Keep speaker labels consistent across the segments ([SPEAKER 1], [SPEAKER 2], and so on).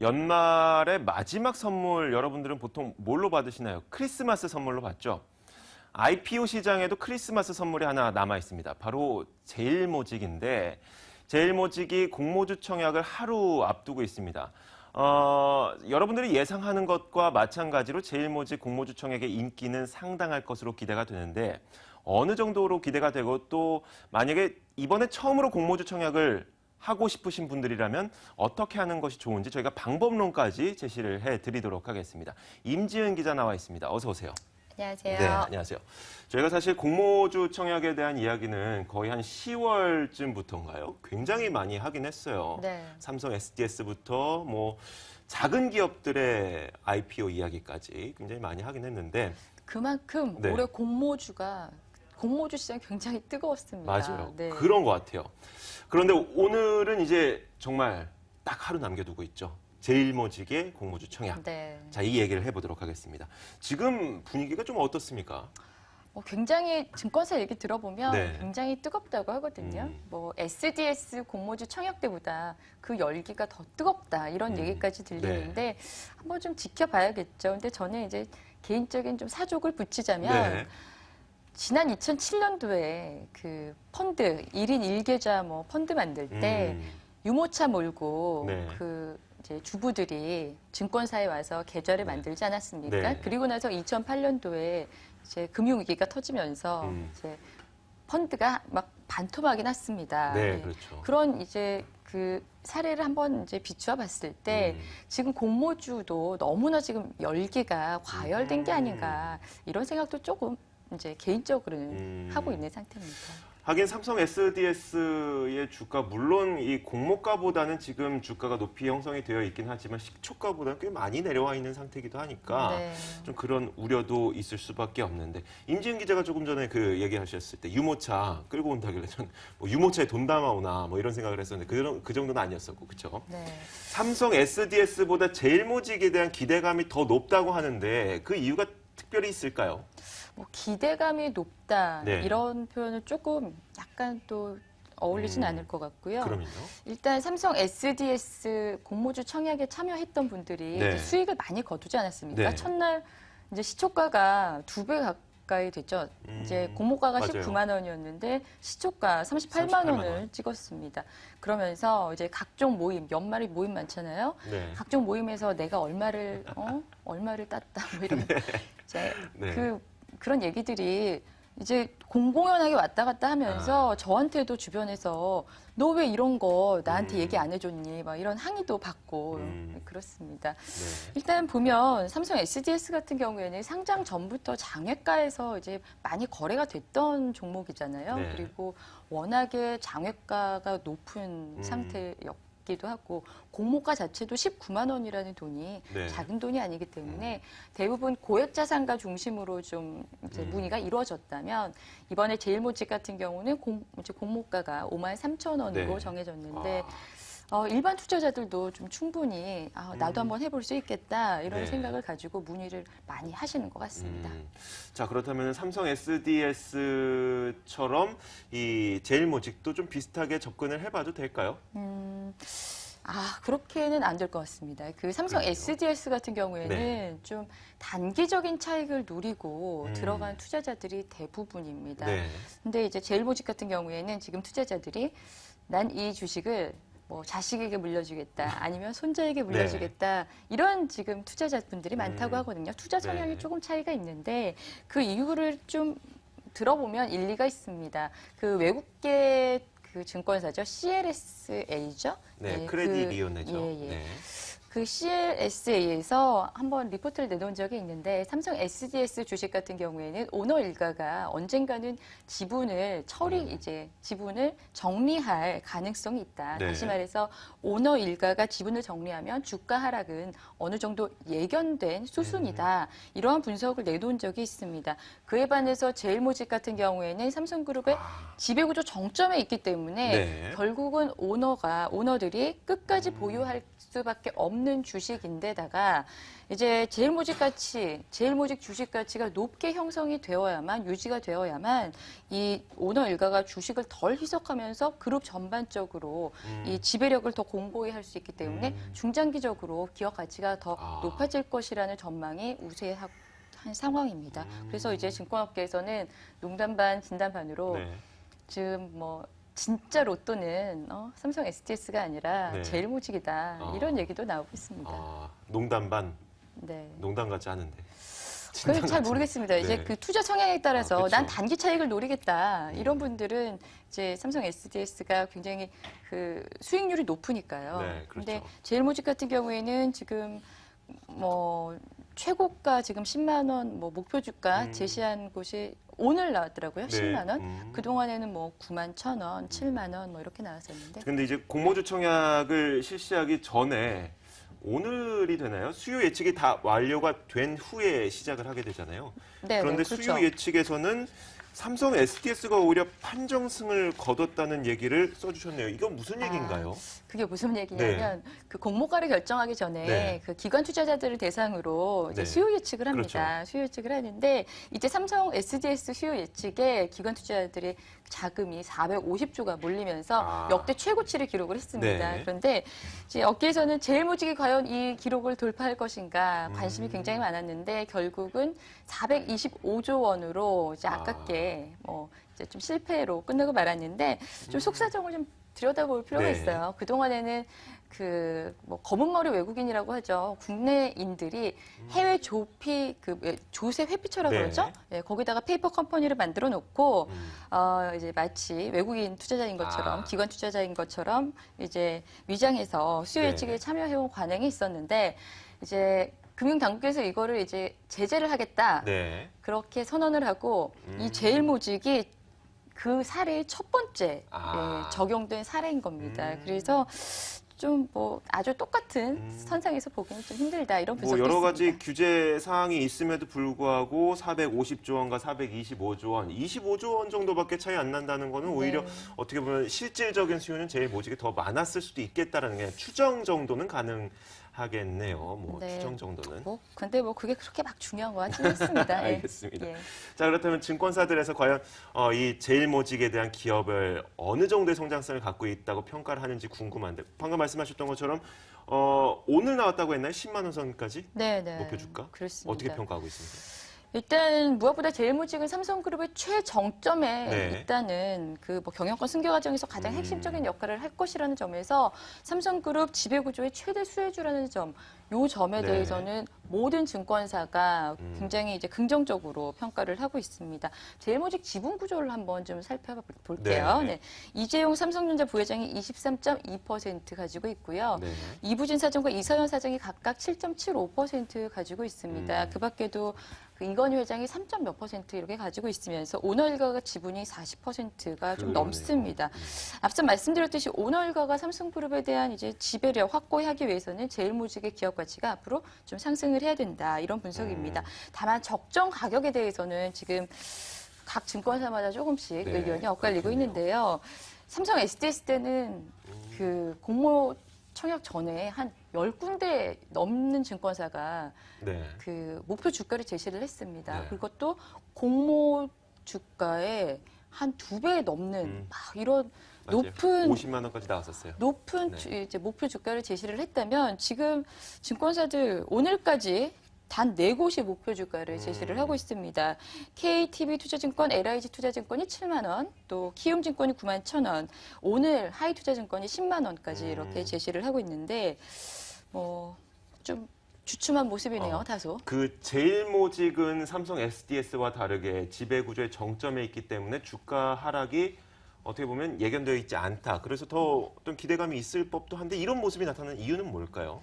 [SPEAKER 1] 연말의 마지막 선물 여러분들은 보통 뭘로 받으시나요? 크리스마스 선물로 받죠? IPO 시장에도 크리스마스 선물이 하나 남아 있습니다. 바로 제일모직인데 제일모직이 공모주 청약을 하루 앞두고 있습니다. 여러분들이 예상하는 것과 마찬가지로 제일모직 공모주 청약의 인기는 상당할 것으로 기대가 되는데 어느 정도로 기대가 되고 또 만약에 이번에 처음으로 공모주 청약을 하고 싶으신 분들이라면 어떻게 하는 것이 좋은지 저희가 방법론까지 제시를 해드리도록 하겠습니다. 임지은 기자 나와 있습니다. 어서 오세요.
[SPEAKER 2] 안녕하세요.
[SPEAKER 1] 네, 안녕하세요. 저희가 사실 공모주 청약에 대한 이야기는 거의 한 10월쯤부터인가요? 굉장히 많이 하긴 했어요.
[SPEAKER 2] 네.
[SPEAKER 1] 삼성 SDS부터 뭐 작은 기업들의 IPO 이야기까지 굉장히 많이 하긴 했는데
[SPEAKER 2] 그만큼
[SPEAKER 1] 네.
[SPEAKER 2] 올해 공모주 시장이 굉장히 뜨거웠습니다.
[SPEAKER 1] 맞아요.
[SPEAKER 2] 네.
[SPEAKER 1] 그런 것 같아요. 그런데 오늘은 이제 정말 딱 하루 남겨두고 있죠. 제일모직의 공모주 청약.
[SPEAKER 2] 네.
[SPEAKER 1] 자, 이 얘기를 해보도록 하겠습니다. 지금 분위기가 좀 어떻습니까?
[SPEAKER 2] 굉장히 증권사 얘기 들어보면
[SPEAKER 1] 네.
[SPEAKER 2] 굉장히 뜨겁다고 하거든요. 뭐 SDS 공모주 청약 때보다 그 열기가 더 뜨겁다 이런 얘기까지 들리는데 한번 좀 지켜봐야겠죠. 근데 저는 이제 개인적인 좀 사족을 붙이자면
[SPEAKER 1] 네.
[SPEAKER 2] 지난 2007년도에 그 펀드 1인 1계좌 뭐 펀드 만들 때 유모차 몰고
[SPEAKER 1] 네.
[SPEAKER 2] 그 이제 주부들이 증권사에 와서 계좌를 만들지 않았습니까?
[SPEAKER 1] 네.
[SPEAKER 2] 그리고 나서 2008년도에 이제 금융위기가 터지면서 이제 펀드가 막 반토막이 났습니다.
[SPEAKER 1] 네,
[SPEAKER 2] 예.
[SPEAKER 1] 그렇죠.
[SPEAKER 2] 그런 이제 그 사례를 한번 이제 비추어 봤을 때 지금 공모주도 너무나 지금 열기가 과열된 게 아닌가 이런 생각도 조금 이제 개인적으로는 하고 있는 상태입니다.
[SPEAKER 1] 하긴 삼성 SDS의 주가 물론 이 공모가보다는 지금 주가가 높이 형성이 되어 있긴 하지만 시초가보다는 꽤 많이 내려와 있는 상태이기도 하니까
[SPEAKER 2] 네.
[SPEAKER 1] 좀 그런 우려도 있을 수밖에 없는데 임지은 기자가 조금 전에 그 얘기하셨을 때 유모차 끌고 온다길래 전 뭐 유모차에 돈 담아오나 뭐 이런 생각을 했었는데 그 정도는 아니었었고 그렇죠?
[SPEAKER 2] 네.
[SPEAKER 1] 삼성 SDS보다 제일모직에 대한 기대감이 더 높다고 하는데 그 이유가 특별히 있을까요?
[SPEAKER 2] 뭐 기대감이 높다
[SPEAKER 1] 네.
[SPEAKER 2] 이런 표현은 조금 약간 또 어울리진 않을 것 같고요.
[SPEAKER 1] 그럼요.
[SPEAKER 2] 일단 삼성 SDS 공모주 청약에 참여했던 분들이
[SPEAKER 1] 네.
[SPEAKER 2] 이제 수익을 많이 거두지 않았습니까?
[SPEAKER 1] 네.
[SPEAKER 2] 첫날 이제 시초가가 2배 가까이 됐죠. 이제 공모가가
[SPEAKER 1] 맞아요.
[SPEAKER 2] 19만 원이었는데 시초가 38만 원을 찍었습니다. 그러면서 이제 각종 모임, 연말에 모임 많잖아요.
[SPEAKER 1] 네.
[SPEAKER 2] 각종 모임에서 내가 얼마를 땄다 뭐 이런 이제
[SPEAKER 1] 네.
[SPEAKER 2] 그런 얘기들이 이제 공공연하게 왔다 갔다 하면서 저한테도 주변에서 너 왜 이런 거 나한테 얘기 안 해줬니? 막 이런 항의도 받고 그렇습니다.
[SPEAKER 1] 네.
[SPEAKER 2] 일단 보면 삼성 SDS 같은 경우에는 상장 전부터 장외가에서 이제 많이 거래가 됐던 종목이잖아요.
[SPEAKER 1] 네.
[SPEAKER 2] 그리고 워낙에 장외가가 높은 상태였기도 하고 공모가 자체도 19만 원이라는 돈이
[SPEAKER 1] 네.
[SPEAKER 2] 작은 돈이 아니기 때문에 대부분 고액 자산가 중심으로 좀 이제 문의가 이루어졌다면 이번에 제일모직 같은 경우는 이제 공모가가 5만 3천 원으로
[SPEAKER 1] 네.
[SPEAKER 2] 정해졌는데 일반 투자자들도 좀 충분히 나도 한번 해볼 수 있겠다 이런
[SPEAKER 1] 네.
[SPEAKER 2] 생각을 가지고 문의를 많이 하시는 것 같습니다.
[SPEAKER 1] 자, 그렇다면 삼성 SDS처럼 이 제일모직도 좀 비슷하게 접근을 해봐도 될까요?
[SPEAKER 2] 그렇게는 안 될 것 같습니다. 그 삼성
[SPEAKER 1] 그래요?
[SPEAKER 2] SDS 같은 경우에는
[SPEAKER 1] 네.
[SPEAKER 2] 좀 단기적인 차익을 노리고 들어간 투자자들이 대부분입니다.
[SPEAKER 1] 네.
[SPEAKER 2] 근데 이제 제일모직 같은 경우에는 지금 투자자들이 난 이 주식을 뭐 자식에게 물려주겠다 아니면 손자에게 물려주겠다 이런 지금 투자자분들이 많다고 하거든요. 투자 성향이
[SPEAKER 1] 네.
[SPEAKER 2] 조금 차이가 있는데 그 이유를 좀 들어보면 일리가 있습니다. 그 외국계 그 증권사죠. CLSA죠.
[SPEAKER 1] 네, 크레딧 리오네죠.
[SPEAKER 2] 예.
[SPEAKER 1] 네.
[SPEAKER 2] 그 CLSA에서 한번 리포트를 내놓은 적이 있는데 삼성 SDS 주식 같은 경우에는 오너 일가가 언젠가는 지분을 지분을 정리할 가능성이 있다.
[SPEAKER 1] 네.
[SPEAKER 2] 다시 말해서 오너 일가가 지분을 정리하면 주가 하락은 어느 정도 예견된 수순이다. 이러한 분석을 내놓은 적이 있습니다. 그에 반해서 제일모직 같은 경우에는 삼성그룹의 지배구조 정점에 있기 때문에
[SPEAKER 1] 네.
[SPEAKER 2] 결국은 오너들이 끝까지 보유할 수밖에 없는 없는 주식인데다가 이제 제일모직 주식 가치가 높게 형성이 되어야만, 유지가 되어야만 이 오너 일가가 주식을 덜 희석하면서 그룹 전반적으로 이 지배력을 더 공고히 할 수 있기 때문에 중장기적으로 기업 가치가 더 높아질 것이라는 전망이 우세한 상황입니다. 그래서 이제 증권업계에서는 농담 반 진담 반으로
[SPEAKER 1] 네.
[SPEAKER 2] 지금 뭐 진짜 로또는 삼성 SDS가 아니라
[SPEAKER 1] 네.
[SPEAKER 2] 제일모직이다 이런 얘기도 나오고 있습니다.
[SPEAKER 1] 농담 반,
[SPEAKER 2] 네.
[SPEAKER 1] 농담 같지 않은데.
[SPEAKER 2] 그걸 잘
[SPEAKER 1] 같은.
[SPEAKER 2] 모르겠습니다. 이제
[SPEAKER 1] 네.
[SPEAKER 2] 그 투자 성향에 따라서
[SPEAKER 1] 그쵸.
[SPEAKER 2] 난 단기 차익을 노리겠다 이런 분들은 이제 삼성 SDS가 굉장히 그 수익률이 높으니까요.
[SPEAKER 1] 네, 그렇죠.
[SPEAKER 2] 그런데 제일모직 같은 경우에는 지금 뭐 최고가 지금 10만 원 뭐 목표 주가 제시한 곳이 오늘 나왔더라고요.
[SPEAKER 1] 네.
[SPEAKER 2] 10만 원. 그동안에는 뭐 9만 1,000원, 7만 원 뭐 이렇게 나왔었는데.
[SPEAKER 1] 근데 이제 공모주 청약을 실시하기 전에 오늘이 되나요? 수요 예측이 다 완료가 된 후에 시작을 하게 되잖아요.
[SPEAKER 2] 네,
[SPEAKER 1] 그런데
[SPEAKER 2] 네, 그렇죠.
[SPEAKER 1] 수요 예측에서는 삼성 SDS가 오히려 판정승을 거뒀다는 얘기를 써주셨네요. 이건 무슨 얘기인가요?
[SPEAKER 2] 그게 무슨 얘기냐면 그 공모가를 결정하기 전에
[SPEAKER 1] 네.
[SPEAKER 2] 그 기관 투자자들을 대상으로 이제
[SPEAKER 1] 네.
[SPEAKER 2] 수요 예측을 합니다.
[SPEAKER 1] 그렇죠.
[SPEAKER 2] 수요 예측을 하는데 이제 삼성 SDS 수요 예측에 기관 투자자들의 자금이 450조가 몰리면서 역대 최고치를 기록을 했습니다.
[SPEAKER 1] 네.
[SPEAKER 2] 그런데 이제 업계에서는 제일모직이 과연 이 기록을 돌파할 것인가 관심이 굉장히 많았는데 결국은 425조 원으로 이제 아깝게 뭐 이제 좀 실패로 끝나고 말았는데 좀 속사정을 좀 들여다볼 필요가
[SPEAKER 1] 네.
[SPEAKER 2] 있어요. 그동안에는 그 뭐 검은머리 외국인이라고 하죠. 국내인들이 해외 조피 조세 회피처라고
[SPEAKER 1] 네.
[SPEAKER 2] 그러죠. 예, 거기다가 페이퍼 컴퍼니를 만들어 놓고 이제 마치 외국인 투자자인 것처럼 기관 투자자인 것처럼 이제 위장해서 수요
[SPEAKER 1] 네.
[SPEAKER 2] 예측에 참여해온 관행이 있었는데 이제 금융당국에서 이거를 이제 제재를 하겠다.
[SPEAKER 1] 네.
[SPEAKER 2] 그렇게 선언을 하고 이 제일모직이 그 사례의 첫 번째 적용된 사례인 겁니다. 그래서 좀 뭐 아주 똑같은 선상에서 보기는 좀 힘들다 이런
[SPEAKER 1] 뭐
[SPEAKER 2] 분석도
[SPEAKER 1] 여러 가지
[SPEAKER 2] 있습니다.
[SPEAKER 1] 규제 사항이 있음에도 불구하고 450조 원과 425조 원, 25조 원 정도밖에 차이 안 난다는 거는 오히려
[SPEAKER 2] 네.
[SPEAKER 1] 어떻게 보면 실질적인 수요는 제일 모직이 더 많았을 수도 있겠다라는 게 추정 정도는 가능하겠네요. 뭐
[SPEAKER 2] 네.
[SPEAKER 1] 추정 정도는.
[SPEAKER 2] 근데 뭐 그게 그렇게 막 중요한 것 같지는 않습니다. 예.
[SPEAKER 1] 알겠습니다.
[SPEAKER 2] 예.
[SPEAKER 1] 자, 그렇다면 증권사들에서 과연 이 제일모직에 대한 기업을 어느 정도의 성장성을 갖고 있다고 평가를 하는지 궁금한데 방금 말씀하셨던 것처럼 오늘 나왔다고 했나요? 10만 원 선까지
[SPEAKER 2] 네, 네.
[SPEAKER 1] 목표 주가?
[SPEAKER 2] 그렇습니다.
[SPEAKER 1] 어떻게 평가하고 있습니까?
[SPEAKER 2] 일단 무엇보다 제일모직은 삼성그룹의 최정점에
[SPEAKER 1] 네.
[SPEAKER 2] 있다는 그 뭐 경영권 승계 과정에서 가장 핵심적인 역할을 할 것이라는 점에서 삼성그룹 지배구조의 최대 수혜주라는 점, 요 점에
[SPEAKER 1] 네.
[SPEAKER 2] 대해서는 모든 증권사가 굉장히 이제 긍정적으로 평가를 하고 있습니다. 제일모직 지분 구조를 한번 좀 살펴볼게요.
[SPEAKER 1] 네.
[SPEAKER 2] 네. 이재용 삼성전자 부회장이 23.2% 가지고 있고요.
[SPEAKER 1] 네.
[SPEAKER 2] 이부진 사장과 이서연 사장이 각각 7.75% 가지고 있습니다. 그 밖에도 그 이건희 회장이 3. 몇 % 이렇게 가지고 있으면서 오너 일가가 지분이 40%가 좀
[SPEAKER 1] 그러네요.
[SPEAKER 2] 넘습니다. 앞서 말씀드렸듯이 오너 일가가 삼성그룹에 대한 이제 지배력 확고히 하기 위해서는 제일모직의 기업 가치가 앞으로 좀 상승을 해야 된다 이런 분석입니다. 다만 적정 가격에 대해서는 지금 각 증권사마다 조금씩
[SPEAKER 1] 네,
[SPEAKER 2] 의견이 엇갈리고
[SPEAKER 1] 그렇군요.
[SPEAKER 2] 있는데요. 삼성 SDS 때는 그 공모 청약 전에 한 10군데 넘는 증권사가
[SPEAKER 1] 네.
[SPEAKER 2] 그 목표 주가를 제시를 했습니다.
[SPEAKER 1] 네.
[SPEAKER 2] 그것도 공모 주가의 한 2배 넘는 막 이런
[SPEAKER 1] 맞아요.
[SPEAKER 2] 높은
[SPEAKER 1] 50만 원까지 나왔었어요.
[SPEAKER 2] 높은 이제 목표 주가를 제시를 했다면 지금 증권사들 오늘까지 단 4곳이 목표 주가를 제시를 하고 있습니다. KTB 투자증권, LIG 투자증권이 7만 원, 또 키움증권이 9만 1,000원, 오늘 하이투자증권이 10만 원까지 이렇게 제시를 하고 있는데 뭐 좀 주춤한 모습이네요, 다소.
[SPEAKER 1] 그 제일모직은 삼성 SDS와 다르게 지배구조의 정점에 있기 때문에 주가 하락이 어떻게 보면 예견되어 있지 않다. 그래서 더 어떤 기대감이 있을 법도 한데 이런 모습이 나타나는 이유는 뭘까요?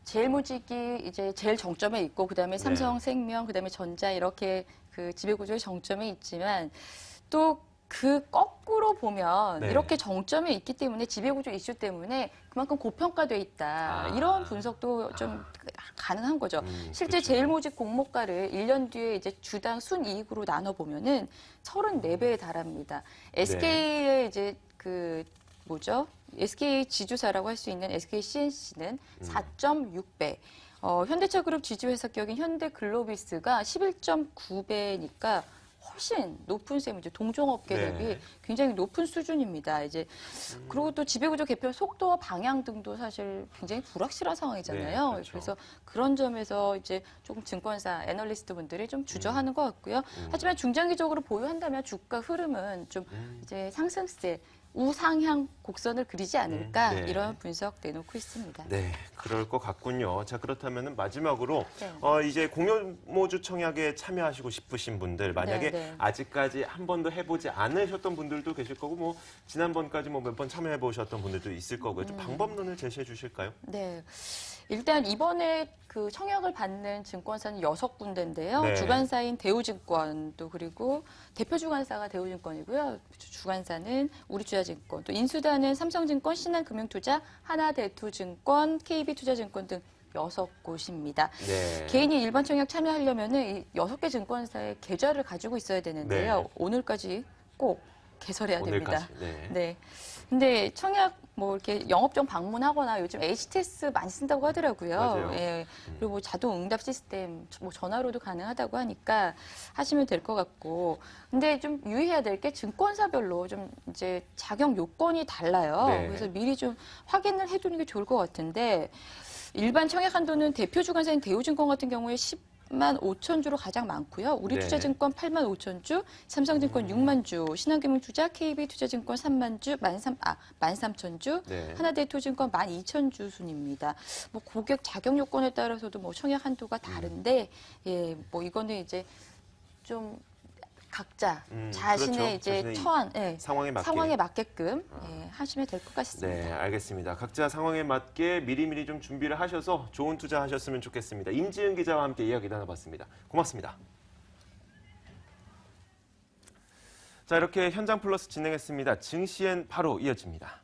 [SPEAKER 2] 제일모직이 이제 제일 정점에 있고 그다음에 삼성생명, 그다음에 전자 이렇게 그 지배구조의 정점에 있지만 또 그 거꾸로 보면
[SPEAKER 1] 네.
[SPEAKER 2] 이렇게 정점에 있기 때문에 지배구조 이슈 때문에 그만큼 고평가돼 있다. 이런 분석도 좀 가능한 거죠. 실제
[SPEAKER 1] 그렇죠.
[SPEAKER 2] 제일모직 공모가를 1년 뒤에 이제 주당 순이익으로 나눠 보면은 34배에 달합니다. SK의 이제 그 뭐죠? SK 지주사라고 할 수 있는 SK CNC는 4.6배. 현대차그룹 지주회사 격인 현대글로비스가 11.9배니까 훨씬 높은 셈이죠. 동종업계 대비
[SPEAKER 1] 네.
[SPEAKER 2] 굉장히 높은 수준입니다. 이제 그리고 또 지배구조 개편 속도와 방향 등도 사실 굉장히 불확실한 상황이잖아요.
[SPEAKER 1] 네, 그렇죠.
[SPEAKER 2] 그래서 그런 점에서 이제 조금 증권사 애널리스트 분들이 좀 주저하는 것 같고요. 하지만 중장기적으로 보유한다면 주가 흐름은 좀 이제 상승세 우상향 곡선을 그리지 않을까
[SPEAKER 1] 네.
[SPEAKER 2] 이런 분석 내놓고 있습니다.
[SPEAKER 1] 네, 그럴 것 같군요. 자, 그렇다면 마지막으로
[SPEAKER 2] 네.
[SPEAKER 1] 이제 공모주 청약에 참여하시고 싶으신 분들, 만약에
[SPEAKER 2] 네.
[SPEAKER 1] 아직까지 한 번도 해보지 않으셨던 분들도 계실 거고, 뭐 지난번까지 뭐 몇 번 참여해 보셨던 분들도 있을 거고요. 좀 방법론을 제시해 주실까요?
[SPEAKER 2] 네. 일단 이번에 그 청약을 받는 증권사는 6군데인데요.
[SPEAKER 1] 네.
[SPEAKER 2] 주관사인 대우증권도 그리고 대표 주관사가 대우증권이고요. 주관사는 우리투자증권, 또 인수단은 삼성증권, 신한금융투자, 하나대투증권, KB투자증권 등 6곳입니다.
[SPEAKER 1] 네.
[SPEAKER 2] 개인이 일반 청약 참여하려면은 이 6개 증권사의 계좌를 가지고 있어야 되는데요.
[SPEAKER 1] 네.
[SPEAKER 2] 오늘까지 꼭 개설해야
[SPEAKER 1] 오늘까지.
[SPEAKER 2] 됩니다.
[SPEAKER 1] 네.
[SPEAKER 2] 네. 근데 청약 뭐 이렇게 영업정 방문하거나 요즘 HTS 많이 쓴다고 하더라고요.
[SPEAKER 1] 맞아요.
[SPEAKER 2] 예. 그리고 뭐 자동 응답 시스템 뭐 전화로도 가능하다고 하니까 하시면 될 것 같고. 근데 좀 유의해야 될 게 증권사별로 좀 이제 자격 요건이 달라요.
[SPEAKER 1] 네.
[SPEAKER 2] 그래서 미리 좀 확인을 해두는 게 좋을 것 같은데 일반 청약 한도는 대표 주관사인 대우증권 같은 경우에 10만 5천 주로 가장 많고요. 우리투자증권 8만 5천 주, 삼성증권 6만 주, 신한금융투자, KB투자증권 3만 주, 13,000 주,
[SPEAKER 1] 네.
[SPEAKER 2] 하나대투증권 12,000주 순입니다. 뭐 고객 자격 요건에 따라서도 뭐 청약 한도가 다른데, 예, 뭐 이거는 이제 좀 각자 자신의
[SPEAKER 1] 그렇죠.
[SPEAKER 2] 이제
[SPEAKER 1] 자신의
[SPEAKER 2] 처한 예,
[SPEAKER 1] 상황에 맞게.
[SPEAKER 2] 상황에 맞게끔 예, 하시면 될 것 같습니다.
[SPEAKER 1] 네, 알겠습니다. 각자 상황에 맞게 미리미리 좀 준비를 하셔서 좋은 투자 하셨으면 좋겠습니다. 임지은 기자와 함께 이야기 나눠봤습니다. 고맙습니다. 자, 이렇게 현장 플러스 진행했습니다. 증시엔 바로 이어집니다.